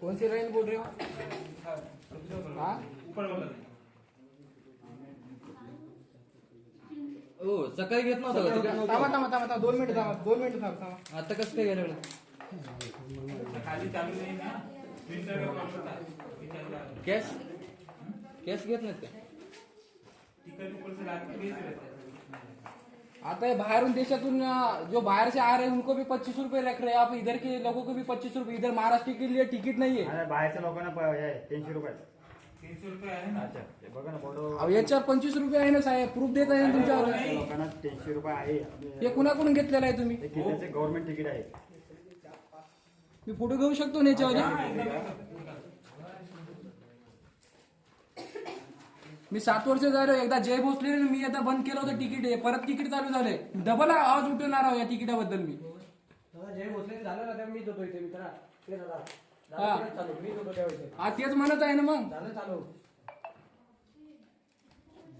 कौन C line बोल रहे हो? हाँ ऊपर वाला हो सकाळी घेत नव्हता का? तिकीट नव्हतं? थांबा थांबा थांबा 2 मिनिट थांबा 2 मिनिट थांबा. आता कसं काय गेलं? खाली चालू नाही ना प्रिंटर विचारला कॅश कॅश घेत नाहीत का? टिकट ऊपर से लाके भेज देते आता ये बाहर देशातून जो बाहर से आ रहे हैं उनको भी 25 रुपए रख रहे हैं. आप इधर के लोगों को भी 25 रुपए. इधर महाराष्ट्र के लिए टिकट नहीं है. अरे बाहेरच्या लोकांना 300 रुपये. 300 रुपये आहे ना. अच्छा ते बघा ना फोटो. अहो याच्यावर 25 रुपये आहे ना साहेब. प्रूफ देत आहे ना तुमच्यावर. लोकांना 300 रुपये आहे. हे कुणाकडून घेतलेलं आहे तुम्ही? हे किती गव्हर्नमेंट तिकीट आहे. मी फोटो घेऊ शकतो ना याच्यावर? मी 7 वर्ष झालं. एकदा जय भोसले मी आता बंद केलं होतं तिकीट. परत तिकीट चालू झालंय. डबल आवाज उठवणार आहो या तिकिटाबद्दल मी. जय भोसले झालं ना त्या मीच होतो इथे मित्रा ते दादा हा. चालू मीच होतो त्यावेळेस हा तेच म्हणत आहे ना मग. झालं चालू.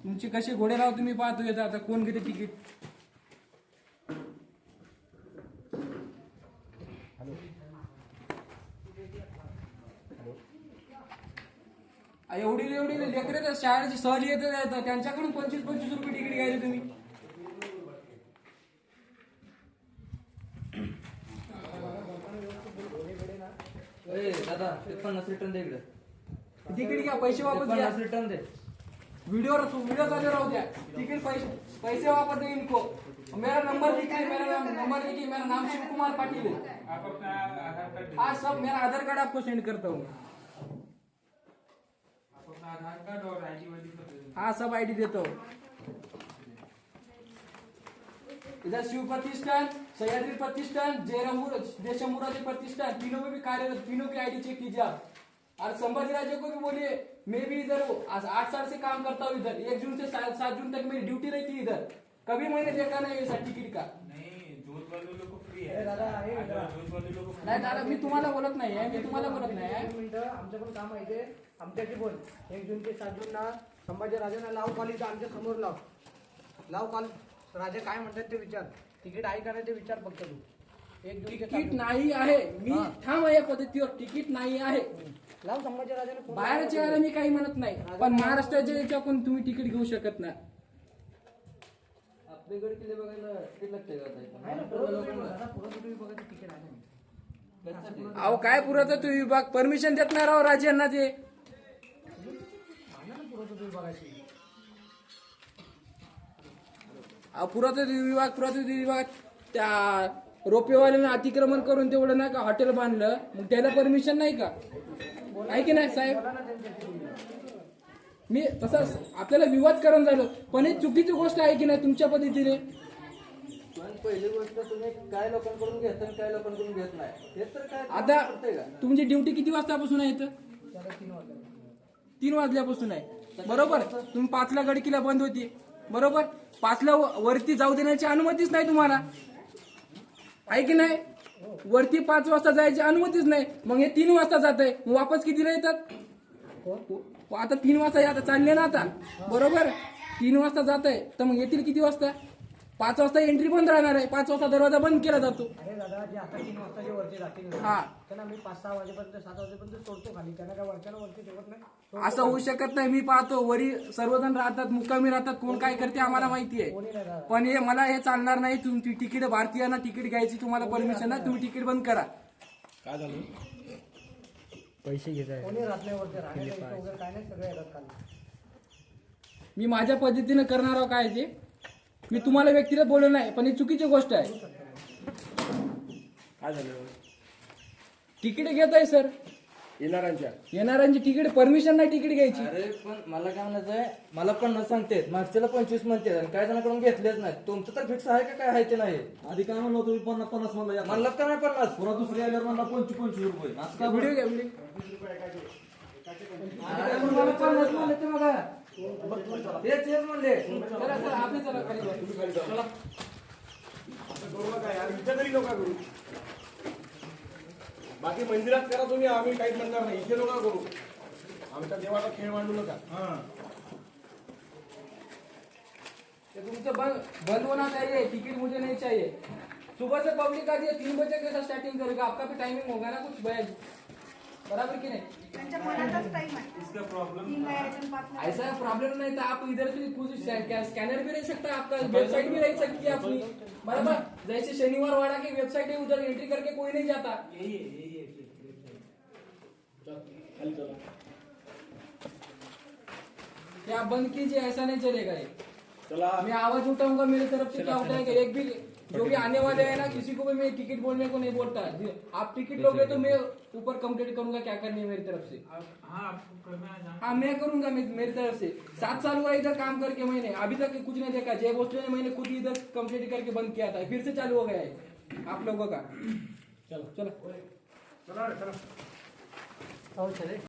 तुमचे कसे घोडे राव तुम्ही पाहतो येतात. आता कोण घेते तिकीट? एवढी एवढी लेकरे तर शाळेची सहल येत त्यांच्याकडून 25-25 रुपये तिकीट घ्यायचे तुम्ही. ए दादा ते 50 रिटर्न दे इकडे. तिकीट घ्या, पैसे वापस घ्या. 50 रिटर्न दे. वीडियो चालू राहू द्या. टिकट पैसे वापस दे इनको. मेरा नंबर लिखिए. मेरा नाम शिव कुमार पाटिल है. आप अपना आधार कार्ड आज सब मेरा आधार कार्ड आपको सेंड करता हूँ. आप अपना आधार कार्ड और आईडी वाईडी कर दीजिए. हाँ सब आईडी देता हूँ. इधर शिव प्रतिष्ठान, सह्याद्री प्रतिष्ठान, देशमुरारी प्रतिष्ठान, तीनों में भी कार्यरत. तीनों की आईडी चेक कीजिए आप. और संभाजी राजे को भी बोलिए मैं भी इधर हूँ. 8 साल से काम करता हूँ इधर. 1 जून से 7 जून तक मेरी ड्यूटी रहती है इधर. कभी मैंने देखा नहीं ऐसा टिकट का. नहीं जोत वाले लोग को फ्री ए है. दादा हे मित्रा जोत वाले लोग को नाही दादा मी तुम्हाला बोलत नाही आहे. मी तुम्हाला बोलत नाही आहे. 1 मिनिटं आमचं पण काम आहे ते आमच्याशी बोल. 1 जून ते 7 जून ना संभाजी राजांना लाव कॉल इथं आमच्या समोर लाव कॉल. राजे काय म्हणतात ते विचार. तिकीट आहे का नाही ते विचार फक्त तू. 1 जून ते 7 तिकीट जून. नाही आहे. मी ठाम या पद्धतीवर तिकीट नाही आहे. लाव संभाजी राजाने फोन बाहेरच्या वेळेला मी काही म्हणत नाही. पण महाराष्ट्राच्या याच्याकडून तुम्ही तिकीट घेऊ शकत नाही. आपल्याकडे किल्ले बघायला किती लागते का आहे ना पुढं तुम्ही बघा ते तिकीट आहे ना. अहो काय पुरातत्व विभाग परमिशन देत नाही राव राज्यांना ते. पुढं तुम्ही बघायची. पुरातत्व विभाग त्या रोपेवाल्यांना अतिक्रमण करून तेवढं नाही का हॉटेल बांधलं. मग त्याला परमिशन नाही का? आहे की नाही साहेब? मी तसं आपल्याला विवाद करून झालं. पण हे चुकीची गोष्ट आहे की नाही तुमच्या पद्धतीने? पण पहिली गोष्ट तुम्ही काय लोकांकडून घेता आणि काय लोकांकडून घेत नाही हे तर काय आता करताय का? तुमची ड्युटी किती वाजतापासून आहे इथं? 3 वाजल्यापासून आहे बरोबर. तुम्ही 5ला गडकिल्ला बंद होती बरोबर. 5ला वरती जाऊ देण्याची अनुमतीच नाही तुम्हाला. आहे की नाही? वरती 5 वाजता जायची अनुमतीच नाही. मग हे 3 वाजता जात आहे. वापस कितीला येतात? आता 3 वाजता आता चालले ना आता बरोबर. 3 वाजता जात आहे तर मग येतील किती वाजता? 5 वाजता एंट्री बंद राहणार आहे. 5 वाजता दरवाजा बंद केला जातो. अरे दादा जे आता 3 वाजता जे वरती जातील ना, हा त्यांना मी 5-6 वाजेपर्यंत 7 वाजेपर्यंत सोडतो खाली. त्यांना काय वरच्याला वरती ठेवत नाही. असं होऊ शकत नाही. मी पाहतो वरी सर्वजण राहतात, मुक्कामी राहतात. कोण काय करते आम्हाला माहिती आहे. कोणी नाही दादा. पण हे मला हे चालणार नाही. तुमची तिकीट भारतीयांना तिकीट घ्यायची तुम्हाला परमिशन आहे. तुम्ही तिकीट बंद करा. काय झालं? पैसे घेत आहे. कोणी राहत नाही वरती. राहण्याचं वगैरे काय नाही. सगळे येतात खाली. मी माझ्या पद्धतीने करणार आहो काय ते. मी तुम्हाला व्यक्तिगत बोललो नाही. पण ही चुकीची गोष्ट आहे. काय झालं? तिकीट घेत आहे सर. येणाऱ्यांची तिकीट परमिशन नाही तिकीट घ्यायची. अरे पण मला काय म्हणायचं आहे, मला 50 सांगते, मागच्याला 25 म्हणते आणि काय जणांकडून घेतलेच नाही. तुमचं तर फिक्स आहे का काय आहे ते नाही? आधी काय म्हणलं तुम्ही 50 म्हणलं म्हणलं का नाही 50? पुन्हा दुसरी आल्यावर म्हणला 25 रुपये असं काय व्हिडिओ घ्या व्हिडिओ. मला 50 म्हणले ते बघा. तेच म्हणले. चला चला आपली चला खाली बसा. चला. बाकी मंदिरात करा तुम्ही. आम्ही काहीच म्हणणार नाही. इथे नका करू. आमच्या देवाचा खेळ मांडू नका. ये तुमसे बंद होना चाहिए। टिकट मुझे नहीं चाहिए। सुबह से पब्लिक आती है, 3 बजे के साथ स्टार्टिंग करेगा। आपका भी टाइमिंग होगा ना कुछ भैया जी। बराबर की नहीं? त्यांच्या मनातच टाइम आहे इसका प्रॉब्लम 3 ला यायचं 5 ला ऐसा प्रॉब्लम नहीं था, आप इधर से कुछ स्कैनर भी रह सकता है, आपका वेबसाइट भी रह सकती है अपनी, बराबर? जैसे शनिवार वाड़ा की वेबसाइट है, उधर एंट्री करके कोई नहीं जाता। खाली चला. ये आप बंद कीजिए, ऐसा नहीं चलेगा ये। चला. मैं आवाज उठाऊंगा मेरी तरफ से, क्या होता है कि एक भी जो भी आने वाले हैं ना, किसी को भी मैं टिकट बोलने को नहीं बोलता। आप टिकट लोगे तो मैं ऊपर कंप्लीट करूंगा क्या करनी है मेरी तरफ से। हाँ मैं करूंगा, मेरी तरफ से 7 साल हुआ इधर काम करके, मैंने अभी तक कुछ नहीं देखा। जय भोसले ने मैंने खुद ही इधर कंप्लीट करके बंद किया था, फिर से चालू हो गया है आप लोगों का। चलो चलो चला. हो चले